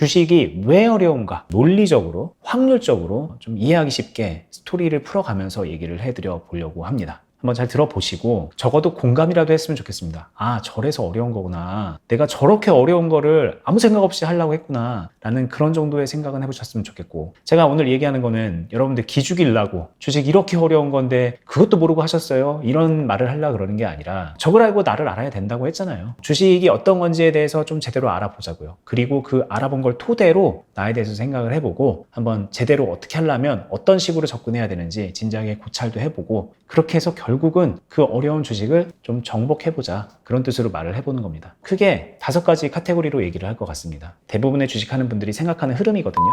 주식이 왜 어려운가 논리적으로 확률적으로 좀 이해하기 쉽게 스토리를 풀어가면서 얘기를 해드려 보려고 합니다. 한번 잘 들어보시고 적어도 공감이라도 했으면 좋겠습니다. 아, 저래서 어려운 거구나. 내가 저렇게 어려운 거를 아무 생각 없이 하려고 했구나 라는 그런 정도의 생각은 해보셨으면 좋겠고, 제가 오늘 얘기하는 거는 여러분들 기죽이려고 주식 이렇게 어려운 건데 그것도 모르고 하셨어요? 이런 말을 하려고 그러는 게 아니라 적을 알고 나를 알아야 된다고 했잖아요. 주식이 어떤 건지에 대해서 좀 제대로 알아보자고요. 그리고 그 알아본 걸 토대로 나에 대해서 생각을 해보고 한번 제대로 어떻게 하려면 어떤 식으로 접근해야 되는지 진지하게 고찰도 해보고, 그렇게 해서 결국은 그 어려운 주식을 좀 정복해보자, 그런 뜻으로 말을 해보는 겁니다. 크게 5가지 카테고리로 얘기를 할 것 같습니다. 대부분의 주식하는 분들이 생각하는 흐름이거든요.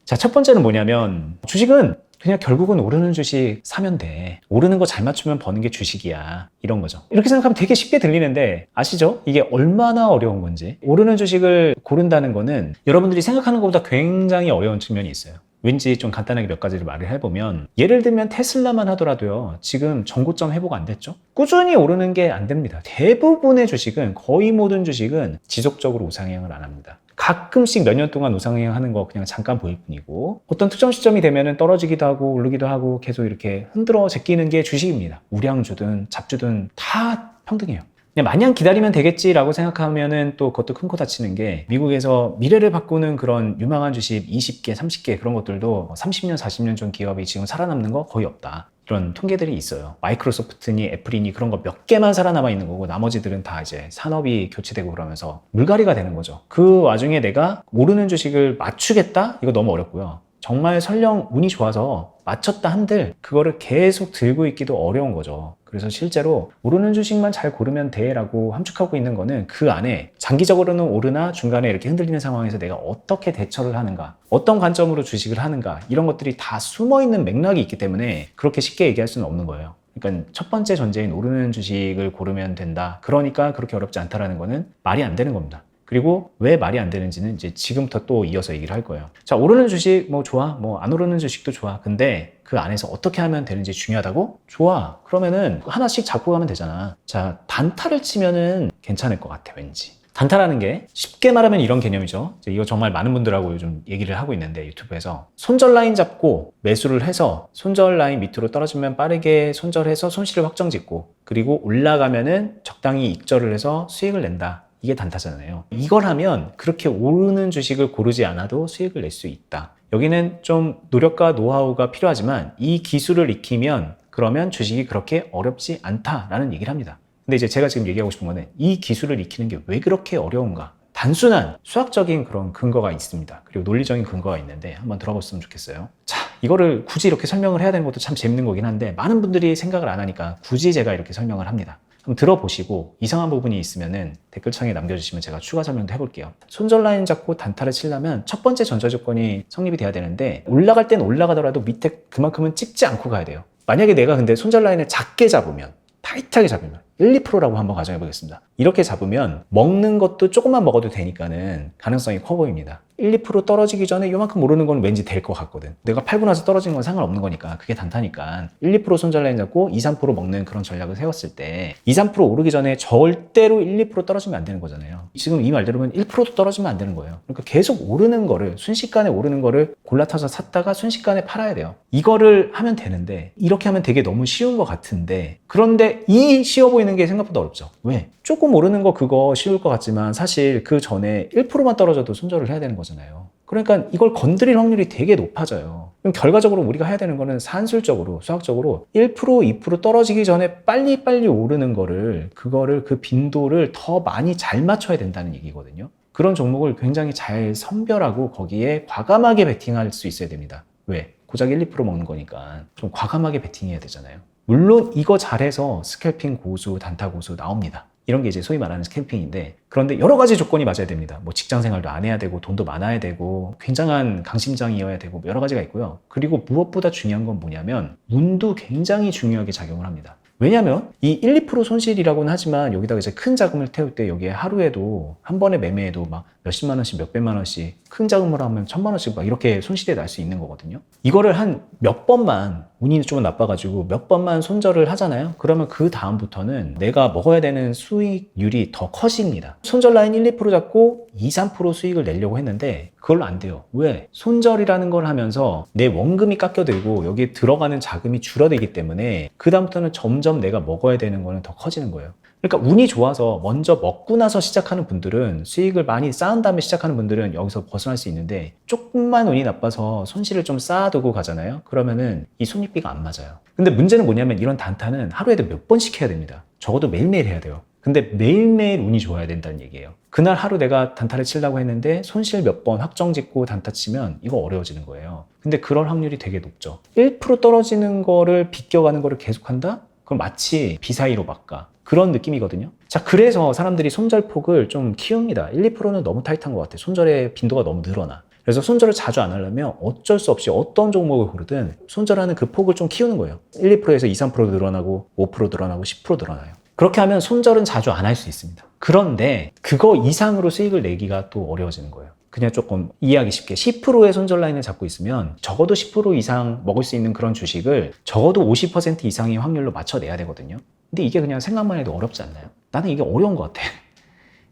자, 첫 번째는 뭐냐면 주식은 그냥 결국은 오르는 주식 사면 돼. 오르는 거 잘 맞추면 버는 게 주식이야. 이런 거죠. 이렇게 생각하면 되게 쉽게 들리는데 아시죠? 이게 얼마나 어려운 건지. 오르는 주식을 고른다는 거는 여러분들이 생각하는 것보다 굉장히 어려운 측면이 있어요. 왠지 좀 간단하게 몇 가지를 말을 해보면, 예를 들면 테슬라만 하더라도요, 지금 전고점 회복 안 됐죠? 꾸준히 오르는 게 안 됩니다. 대부분의 주식은, 거의 모든 주식은 지속적으로 우상향을 안 합니다. 가끔씩 몇 년 동안 우상향 하는 거 그냥 잠깐 보일 뿐이고, 어떤 특정 시점이 되면은 떨어지기도 하고 오르기도 하고 계속 이렇게 흔들어 제끼는 게 주식입니다. 우량주든 잡주든 다 평등해요. 그냥 마냥 기다리면 되겠지라고 생각하면은 또 그것도 큰 코 다치는 게, 미국에서 미래를 바꾸는 그런 유망한 주식 20개, 30개 그런 것들도 30년, 40년 전 기업이 지금 살아남는 거 거의 없다. 이런 통계들이 있어요. 마이크로소프트니 애플이니 그런 거 몇 개만 살아남아 있는 거고 나머지들은 다 이제 산업이 교체되고 그러면서 물갈이가 되는 거죠. 그 와중에 내가 모르는 주식을 맞추겠다? 이거 너무 어렵고요. 정말 설령 운이 좋아서 맞췄다 한들 그거를 계속 들고 있기도 어려운 거죠. 그래서 실제로 오르는 주식만 잘 고르면 돼 라고 함축하고 있는 거는, 그 안에 장기적으로는 오르나 중간에 이렇게 흔들리는 상황에서 내가 어떻게 대처를 하는가, 어떤 관점으로 주식을 하는가, 이런 것들이 다 숨어있는 맥락이 있기 때문에 그렇게 쉽게 얘기할 수는 없는 거예요. 그러니까 첫 번째 전제인 오르는 주식을 고르면 된다, 그러니까 그렇게 어렵지 않다라는 거는 말이 안 되는 겁니다. 그리고 왜 말이 안 되는지는 이제 지금부터 또 이어서 얘기를 할 거예요. 자, 오르는 주식 뭐 좋아, 뭐 안 오르는 주식도 좋아. 근데 그 안에서 어떻게 하면 되는지 중요하다고? 좋아. 그러면은 하나씩 잡고 가면 되잖아. 자, 단타를 치면은 괜찮을 것 같아, 왠지. 단타라는 게 쉽게 말하면 이런 개념이죠. 이거 정말 많은 분들하고 요즘 얘기를 하고 있는데, 유튜브에서 손절 라인 잡고 매수를 해서 손절 라인 밑으로 떨어지면 빠르게 손절해서 손실을 확정 짓고, 그리고 올라가면은 적당히 익절을 해서 수익을 낸다. 이게 단타잖아요. 이걸 하면 그렇게 오르는 주식을 고르지 않아도 수익을 낼 수 있다. 여기는 좀 노력과 노하우가 필요하지만 이 기술을 익히면 그러면 주식이 그렇게 어렵지 않다라는 얘기를 합니다. 근데 이제 제가 지금 얘기하고 싶은 거는, 이 기술을 익히는 게 왜 그렇게 어려운가? 단순한 수학적인 그런 근거가 있습니다. 그리고 논리적인 근거가 있는데 한번 들어봤으면 좋겠어요. 자, 이거를 굳이 이렇게 설명을 해야 되는 것도 참 재밌는 거긴 한데 많은 분들이 생각을 안 하니까 굳이 제가 이렇게 설명을 합니다. 한번 들어보시고 이상한 부분이 있으면은 댓글창에 남겨주시면 제가 추가 설명도 해볼게요. 손절 라인 잡고 단타를 치려면 첫 번째 전제 조건이 성립이 돼야 되는데, 올라갈 땐 올라가더라도 밑에 그만큼은 찍지 않고 가야 돼요. 만약에 내가 근데 손절 라인을 작게 잡으면, 타이트하게 잡으면 1, 2%라고 한번 가정해 보겠습니다. 이렇게 잡으면 먹는 것도 조금만 먹어도 되니까는 가능성이 커 보입니다. 1, 2% 떨어지기 전에 요만큼 오르는 건 왠지 될 것 같거든. 내가 팔고 나서 떨어지는 건 상관없는 거니까 그게 단타니까 1, 2% 손절 라인 잡고 2, 3% 먹는 그런 전략을 세웠을 때 2, 3% 오르기 전에 절대로 1, 2% 떨어지면 안 되는 거잖아요. 지금 이 말대로면 1%도 떨어지면 안 되는 거예요. 그러니까 계속 오르는 거를, 순식간에 오르는 거를 골라타서 샀다가 순식간에 팔아야 돼요. 이거를 하면 되는데, 이렇게 하면 되게 너무 쉬운 것 같은데, 그런데 이 쉬워 보이는 게 생각보다 어렵죠. 왜? 조금 오르는 거 그거 쉬울 것 같지만 사실 그 전에 1%만 떨어져도 손절을 해야 되는 거잖아요. 그러니까 이걸 건드릴 확률이 되게 높아져요. 그럼 결과적으로 우리가 해야 되는 거는 산술적으로, 수학적으로 1%, 2% 떨어지기 전에 빨리빨리 오르는 거를, 그거를, 그 빈도를 더 많이 잘 맞춰야 된다는 얘기거든요. 그런 종목을 굉장히 잘 선별하고 거기에 과감하게 베팅할 수 있어야 됩니다. 왜? 고작 1, 2% 먹는 거니까 좀 과감하게 베팅해야 되잖아요. 물론 이거 잘해서 스캘핑 고수, 단타 고수 나옵니다. 이런 게 이제 소위 말하는 스캘핑인데, 그런데 여러 가지 조건이 맞아야 됩니다. 뭐 직장 생활도 안 해야 되고, 돈도 많아야 되고, 굉장한 강심장이어야 되고, 여러 가지가 있고요. 그리고 무엇보다 중요한 건 뭐냐면 운도 굉장히 중요하게 작용을 합니다. 왜냐면 이 1, 2% 손실이라고는 하지만 여기다가 이제 큰 자금을 태울 때 여기에 하루에도 한 번에 매매해도 막 몇십만 원씩, 몇백만 원씩, 큰 자금으로 하면 천만 원씩 막 이렇게 손실이 날 수 있는 거거든요. 이거를 한 몇 번만, 운이 좀 나빠가지고 몇 번만 손절을 하잖아요. 그러면 그 다음부터는 내가 먹어야 되는 수익률이 더 커집니다. 손절 라인 1, 2% 잡고 2, 3% 수익을 내려고 했는데 그걸로 안 돼요. 왜? 손절이라는 걸 하면서 내 원금이 깎여들고 여기에 들어가는 자금이 줄어들기 때문에 그 다음부터는 점점 내가 먹어야 되는 거는 더 커지는 거예요. 그러니까 운이 좋아서 먼저 먹고 나서 시작하는 분들은, 수익을 많이 쌓은 다음에 시작하는 분들은 여기서 벗어날 수 있는데, 조금만 운이 나빠서 손실을 좀 쌓아두고 가잖아요. 그러면은 이 손익비가 안 맞아요. 근데 문제는 뭐냐면 이런 단타는 하루에도 몇 번씩 해야 됩니다. 적어도 매일매일 해야 돼요. 근데 매일매일 운이 좋아야 된다는 얘기예요. 그날 하루 내가 단타를 치려고 했는데 손실 몇 번 확정 짓고 단타 치면 이거 어려워지는 거예요. 근데 그럴 확률이 되게 높죠. 1% 떨어지는 거를 비껴가는 거를 계속한다? 그럼 마치 비사이로 바꿔. 그런 느낌이거든요. 자, 그래서 사람들이 손절폭을 좀 키웁니다. 1, 2%는 너무 타이트한 것 같아요. 손절의 빈도가 너무 늘어나. 그래서 손절을 자주 안 하려면 어쩔 수 없이 어떤 종목을 고르든 손절하는 그 폭을 좀 키우는 거예요. 1, 2%에서 2, 3% 늘어나고 5% 늘어나고 10% 늘어나요. 그렇게 하면 손절은 자주 안 할 수 있습니다. 그런데 그거 이상으로 수익을 내기가 또 어려워지는 거예요. 그냥 조금 이해하기 쉽게 10%의 손절 라인을 잡고 있으면 적어도 10% 이상 먹을 수 있는 그런 주식을 적어도 50% 이상의 확률로 맞춰내야 되거든요. 근데 이게 그냥 생각만 해도 어렵지 않나요? 나는 이게 어려운 것 같아.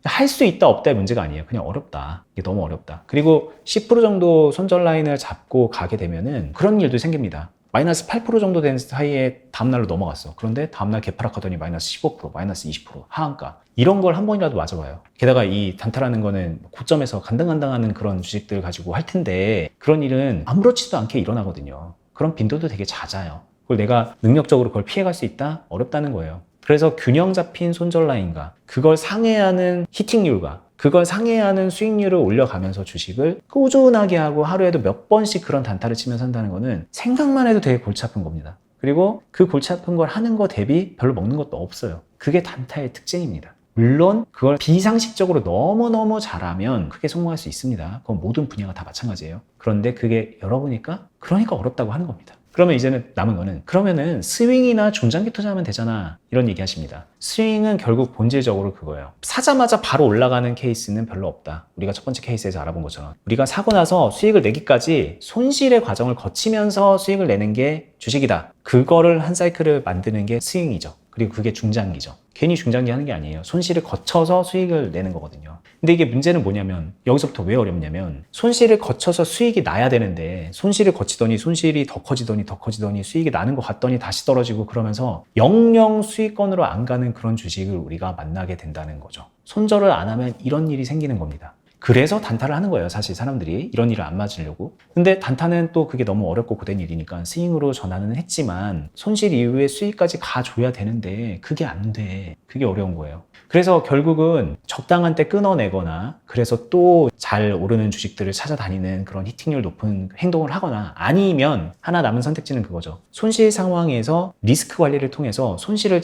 할 수 있다 없다의 문제가 아니에요. 그냥 어렵다. 이게 너무 어렵다. 그리고 10% 정도 손절 라인을 잡고 가게 되면은 그런 일도 생깁니다. 마이너스 8% 정도 된 사이에 다음날로 넘어갔어. 그런데 다음날 개파락하더니 마이너스 15%, 마이너스 20% 하한가. 이런 걸 한 번이라도 맞아봐요. 게다가 이 단타라는 거는 고점에서 간당간당하는 그런 주식들 가지고 할 텐데 그런 일은 아무렇지도 않게 일어나거든요. 그런 빈도도 되게 잦아요. 그걸 내가 능력적으로 그걸 피해갈 수 있다? 어렵다는 거예요. 그래서 균형 잡힌 손절 라인과 그걸 상회하는 히팅률과 그걸 상회하는 수익률을 올려가면서 주식을 꾸준하게 하고 하루에도 몇 번씩 그런 단타를 치면서 한다는 거는 생각만 해도 되게 골치 아픈 겁니다. 그리고 그 골치 아픈 걸 하는 거 대비 별로 먹는 것도 없어요. 그게 단타의 특징입니다. 물론 그걸 비상식적으로 너무너무 잘하면 크게 성공할 수 있습니다. 그건 모든 분야가 다 마찬가지예요. 그런데 그게 열어보니까 그러니까 어렵다고 하는 겁니다. 그러면 이제는 남은 거는 그러면은 스윙이나 중장기 투자하면 되잖아 이런 얘기 하십니다. 스윙은 결국 본질적으로 그거예요. 사자마자 바로 올라가는 케이스는 별로 없다. 우리가 첫 번째 케이스에서 알아본 것처럼 우리가 사고 나서 수익을 내기까지 손실의 과정을 거치면서 수익을 내는 게 주식이다. 그거를 한 사이클을 만드는 게 스윙이죠. 그리고 그게 중장기죠. 괜히 중장기 하는 게 아니에요. 손실을 거쳐서 수익을 내는 거거든요. 근데 이게 문제는 뭐냐면 여기서부터 왜 어렵냐면 손실을 거쳐서 수익이 나야 되는데 손실을 거치더니 손실이 더 커지더니 수익이 나는 것 같더니 다시 떨어지고 그러면서 영영 수익권으로 안 가는 그런 주식을 우리가 만나게 된다는 거죠. 손절을 안 하면 이런 일이 생기는 겁니다. 그래서 단타를 하는 거예요. 사실 사람들이 이런 일을 안 맞으려고. 근데 단타는 또 그게 너무 어렵고 고된 일이니까 스윙으로 전환은 했지만 손실 이후에 수익까지 가줘야 되는데 그게 안 돼. 그게 어려운 거예요. 그래서 결국은 적당한 때 끊어내거나 그래서 또 잘 오르는 주식들을 찾아다니는 그런 히팅률 높은 행동을 하거나 아니면 하나 남은 선택지는 그거죠. 손실 상황에서 리스크 관리를 통해서 손실을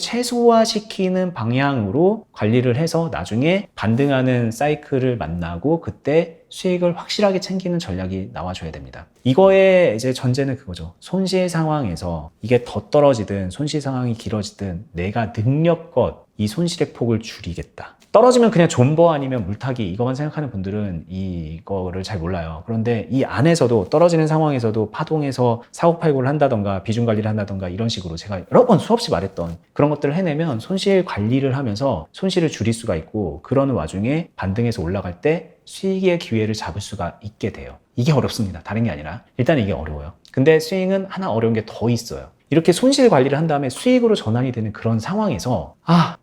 최소화시키는 방향으로 관리를 해서 나중에 반등하는 사이클을 만나고 그때 수익을 확실하게 챙기는 전략이 나와줘야 됩니다. 이거의 이제 전제는 그거죠. 손실 상황에서 이게 더 떨어지든 손실 상황이 길어지든 내가 능력껏 이 손실의 폭을 줄이겠다. 떨어지면 그냥 존버 아니면 물타기 이것만 생각하는 분들은 이거를 잘 몰라요. 그런데 이 안에서도 떨어지는 상황에서도 파동에서 사고팔고를 한다던가 비중관리를 한다던가 이런 식으로 제가 여러 번 수없이 말했던 그런 것들을 해내면 손실 관리를 하면서 손실을 줄일 수가 있고 그러는 와중에 반등해서 올라갈 때 수익의 기회를 잡을 수가 있게 돼요. 이게 어렵습니다. 다른 게 아니라 일단 이게 어려워요. 근데 스윙은 하나 어려운 게 더 있어요. 이렇게 손실 관리를 한 다음에 수익으로 전환이 되는 그런 상황에서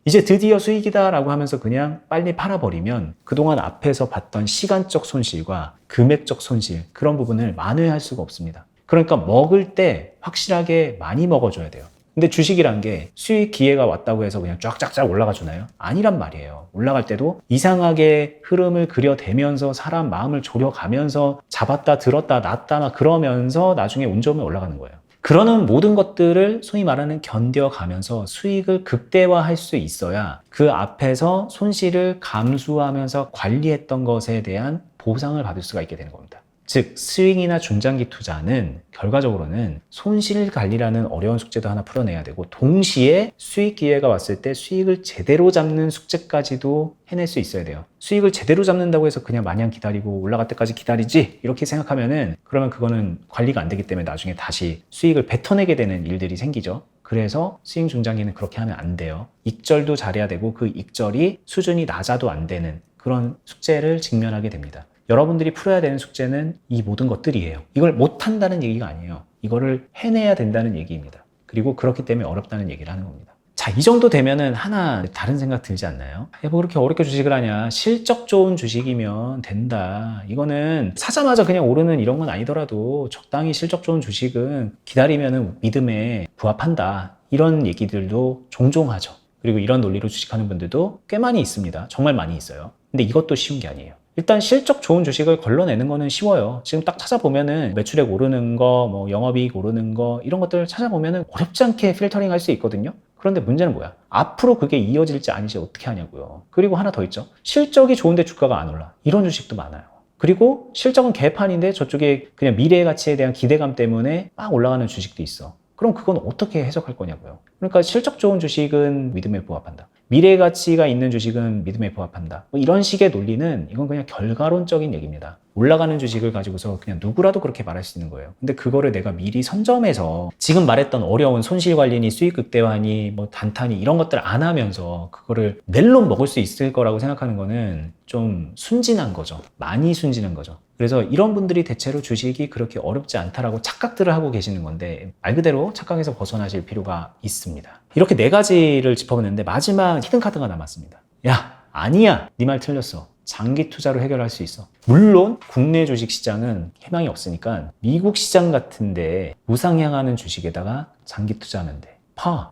이제 드디어 수익이다 라고 하면서 그냥 빨리 팔아버리면 그동안 앞에서 봤던 시간적 손실과 금액적 손실 그런 부분을 만회할 수가 없습니다. 그러니까 먹을 때 확실하게 많이 먹어줘야 돼요. 근데 주식이란 게 수익 기회가 왔다고 해서 그냥 쫙쫙쫙 올라가 주나요? 아니란 말이에요. 올라갈 때도 이상하게 흐름을 그려대면서 사람 마음을 졸여가면서 잡았다 들었다 놨다 막 그러면서 나중에 운 좋으면 올라가는 거예요. 그러는 모든 것들을 소위 말하는 견뎌가면서 수익을 극대화할 수 있어야 그 앞에서 손실을 감수하면서 관리했던 것에 대한 보상을 받을 수가 있게 되는 겁니다. 즉 스윙이나 중장기 투자는 결과적으로는 손실 관리라는 어려운 숙제도 하나 풀어내야 되고 동시에 수익 기회가 왔을 때 수익을 제대로 잡는 숙제까지도 해낼 수 있어야 돼요. 수익을 제대로 잡는다고 해서 그냥 마냥 기다리고 올라갈 때까지 기다리지 이렇게 생각하면은 그러면 그거는 관리가 안 되기 때문에 나중에 다시 수익을 뱉어내게 되는 일들이 생기죠. 그래서 스윙 중장기는 그렇게 하면 안 돼요. 익절도 잘해야 되고 그 익절이 수준이 낮아도 안 되는 그런 숙제를 직면하게 됩니다. 여러분들이 풀어야 되는 숙제는 이 모든 것들이에요. 이걸 못한다는 얘기가 아니에요. 이거를 해내야 된다는 얘기입니다. 그리고 그렇기 때문에 어렵다는 얘기를 하는 겁니다. 자, 이 정도 되면은 하나 다른 생각 들지 않나요? 뭐 그렇게 어렵게 주식을 하냐? 실적 좋은 주식이면 된다. 이거는 사자마자 그냥 오르는 이런 건 아니더라도 적당히 실적 좋은 주식은 기다리면은 믿음에 부합한다. 이런 얘기들도 종종 하죠. 그리고 이런 논리로 주식하는 분들도 꽤 많이 있습니다. 정말 많이 있어요. 근데 이것도 쉬운 게 아니에요. 일단 실적 좋은 주식을 걸러내는 거는 쉬워요. 지금 딱 찾아보면은 매출액 오르는 거, 뭐 영업이익 오르는 거 이런 것들 찾아보면은 어렵지 않게 필터링 할 수 있거든요. 그런데 문제는 뭐야? 앞으로 그게 이어질지 아닐지 어떻게 하냐고요. 그리고 하나 더 있죠. 실적이 좋은데 주가가 안 올라. 이런 주식도 많아요. 그리고 실적은 개판인데 저쪽에 그냥 미래의 가치에 대한 기대감 때문에 막 올라가는 주식도 있어. 그럼 그건 어떻게 해석할 거냐고요. 그러니까 실적 좋은 주식은 믿음에 부합한다. 미래 가치가 있는 주식은 믿음에 부합한다. 뭐 이런 식의 논리는 이건 그냥 결과론적인 얘기입니다. 올라가는 주식을 가지고서 그냥 누구라도 그렇게 말할 수 있는 거예요. 근데 그거를 내가 미리 선점해서 지금 말했던 어려운 손실 관리니 수익 극대화니 뭐 단타니 이런 것들 안 하면서 그거를 멜론 먹을 수 있을 거라고 생각하는 거는 좀 순진한 거죠. 많이 순진한 거죠. 그래서 이런 분들이 대체로 주식이 그렇게 어렵지 않다라고 착각들을 하고 계시는 건데 말 그대로 착각에서 벗어나실 필요가 있습니다. 이렇게 네 가지를 짚어봤는데 마지막 히든카드가 남았습니다. 야, 아니야. 네 말 틀렸어. 장기 투자로 해결할 수 있어. 물론 국내 주식 시장은 희망이 없으니까 미국 시장 같은데 우상향하는 주식에다가 장기 투자하면 돼.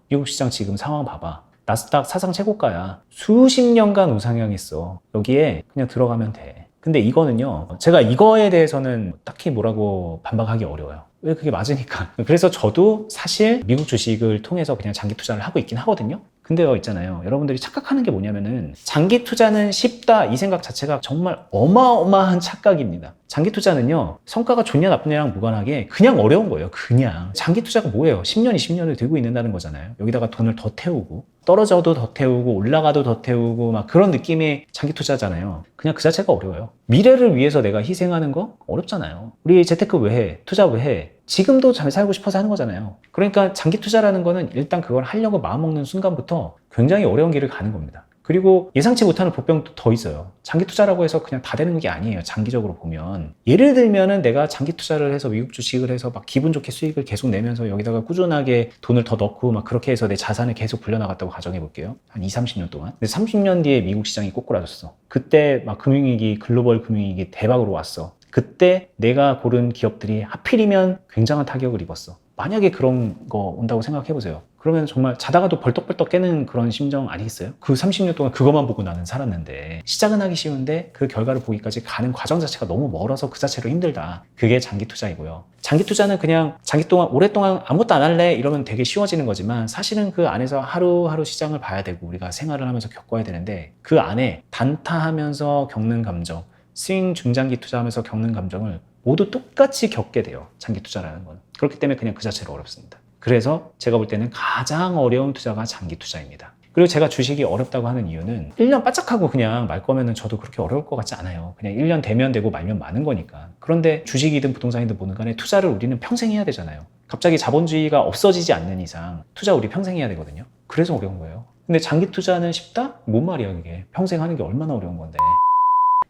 미국 시장 지금 상황 봐봐. 나스닥 사상 최고가야. 수십 년간 우상향했어. 여기에 그냥 들어가면 돼. 근데 이거는요, 제가 이거에 대해서는 딱히 뭐라고 반박하기 어려워요. 왜 그게 맞으니까. 그래서 저도 사실 미국 주식을 통해서 그냥 장기 투자를 하고 있긴 하거든요. 근데요, 있잖아요. 여러분들이 착각하는 게 뭐냐면은 장기 투자는 쉽다 이 생각 자체가 정말 어마어마한 착각입니다. 장기 투자는요, 성과가 좋냐 나쁘냐랑 무관하게 그냥 어려운 거예요. 그냥. 장기 투자가 뭐예요? 10년, 20년을 들고 있는다는 거잖아요. 여기다가 돈을 더 태우고 떨어져도 더 태우고 올라가도 더 태우고 막 그런 느낌의 장기 투자잖아요. 그냥 그 자체가 어려워요. 미래를 위해서 내가 희생하는 거 어렵잖아요. 우리 재테크 왜 해? 투자 왜 해? 지금도 잘 살고 싶어서 하는 거잖아요. 그러니까 장기 투자라는 거는 일단 그걸 하려고 마음먹는 순간부터 굉장히 어려운 길을 가는 겁니다. 그리고 예상치 못하는 복병도 더 있어요. 장기 투자라고 해서 그냥 다 되는 게 아니에요. 장기적으로 보면. 예를 들면은 내가 장기 투자를 해서 미국 주식을 해서 막 기분 좋게 수익을 계속 내면서 여기다가 꾸준하게 돈을 더 넣고 막 그렇게 해서 내 자산을 계속 불려나갔다고 가정해 볼게요. 한 20-30년 동안. 근데 30년 뒤에 미국 시장이 꼬꾸라졌어. 그때 막 금융위기, 글로벌 금융위기 대박으로 왔어. 그때 내가 고른 기업들이 하필이면 굉장한 타격을 입었어. 만약에 그런 거 온다고 생각해 보세요. 그러면 정말 자다가도 벌떡벌떡 깨는 그런 심정 아니겠어요? 그 30년 동안 그것만 보고 나는 살았는데 시작은 하기 쉬운데 그 결과를 보기까지 가는 과정 자체가 너무 멀어서 그 자체로 힘들다. 그게 장기 투자이고요. 장기 투자는 그냥 장기 동안 오랫동안 아무것도 안 할래 이러면 되게 쉬워지는 거지만 사실은 그 안에서 하루하루 시장을 봐야 되고 우리가 생활을 하면서 겪어야 되는데 그 안에 단타하면서 겪는 감정, 스윙 중장기 투자하면서 겪는 감정을 모두 똑같이 겪게 돼요. 장기 투자라는 건. 그렇기 때문에 그냥 그 자체로 어렵습니다. 그래서 제가 볼 때는 가장 어려운 투자가 장기 투자입니다. 그리고 제가 주식이 어렵다고 하는 이유는 1년 바짝하고 그냥 말 거면은 저도 그렇게 어려울 것 같지 않아요. 그냥 1년 되면 되고 말면 마는 거니까. 그런데 주식이든 부동산이든 뭐든 간에 투자를 우리는 평생 해야 되잖아요. 갑자기 자본주의가 없어지지 않는 이상 투자 우리 평생 해야 되거든요. 그래서 어려운 거예요. 근데 장기 투자는 쉽다? 뭔 말이야 그게. 평생 하는 게 얼마나 어려운 건데.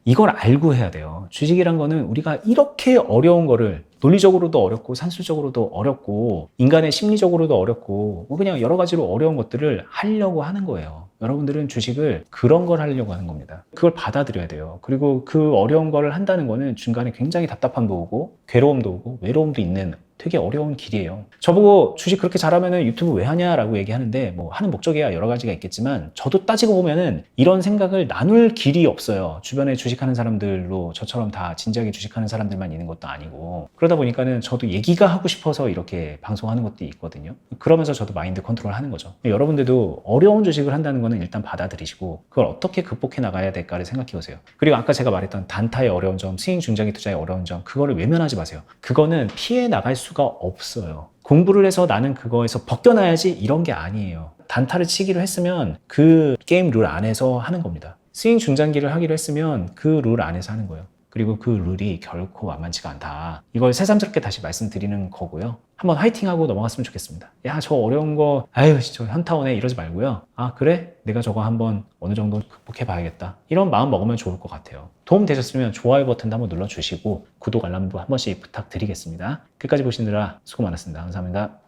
이걸 알고 해야 돼요. 주식이란 거는 우리가 이렇게 어려운 거를 논리적으로도 어렵고 산술적으로도 어렵고 인간의 심리적으로도 어렵고 뭐 그냥 여러 가지로 어려운 것들을 하려고 하는 거예요. 여러분들은 주식을 그런 걸 하려고 하는 겁니다. 그걸 받아들여야 돼요. 그리고 그 어려운 걸 한다는 거는 중간에 굉장히 답답함도 오고 괴로움도 오고 외로움도 있는 되게 어려운 길이에요. 저보고 주식 그렇게 잘하면 유튜브 왜 하냐라고 얘기하는데 뭐 하는 목적이야 여러 가지가 있겠지만 저도 따지고 보면은 이런 생각을 나눌 길이 없어요. 주변에 주식하는 사람들로 저처럼 다 진지하게 주식하는 사람들만 있는 것도 아니고 그러다 보니까는 저도 얘기가 하고 싶어서 이렇게 방송하는 것도 있거든요. 그러면서 저도 마인드 컨트롤 하는 거죠. 여러분들도 어려운 주식을 한다는 거는 일단 받아들이시고 그걸 어떻게 극복해 나가야 될까를 생각해 보세요. 그리고 아까 제가 말했던 단타의 어려운 점, 스윙 중장기 투자의 어려운 점 그거를 외면하지 마세요. 그거는 피해 나갈 수가 없어요. 공부를 해서 나는 그거에서 벗겨나야지 이런 게 아니에요. 단타를 치기로 했으면 그 게임 룰 안에서 하는 겁니다. 스윙 중장기를 하기로 했으면 그 룰 안에서 하는 거예요. 그리고 그 룰이 결코 만만치가 않다. 이걸 새삼스럽게 다시 말씀드리는 거고요. 한번 화이팅하고 넘어갔으면 좋겠습니다. 야, 저 어려운 거, 아유, 저 현타오네 이러지 말고요. 아, 그래? 내가 저거 한번 어느 정도 극복해 봐야겠다. 이런 마음 먹으면 좋을 것 같아요. 도움 되셨으면 좋아요 버튼도 한번 눌러주시고 구독 알람도 한 번씩 부탁드리겠습니다. 끝까지 보시느라 수고 많았습니다. 감사합니다.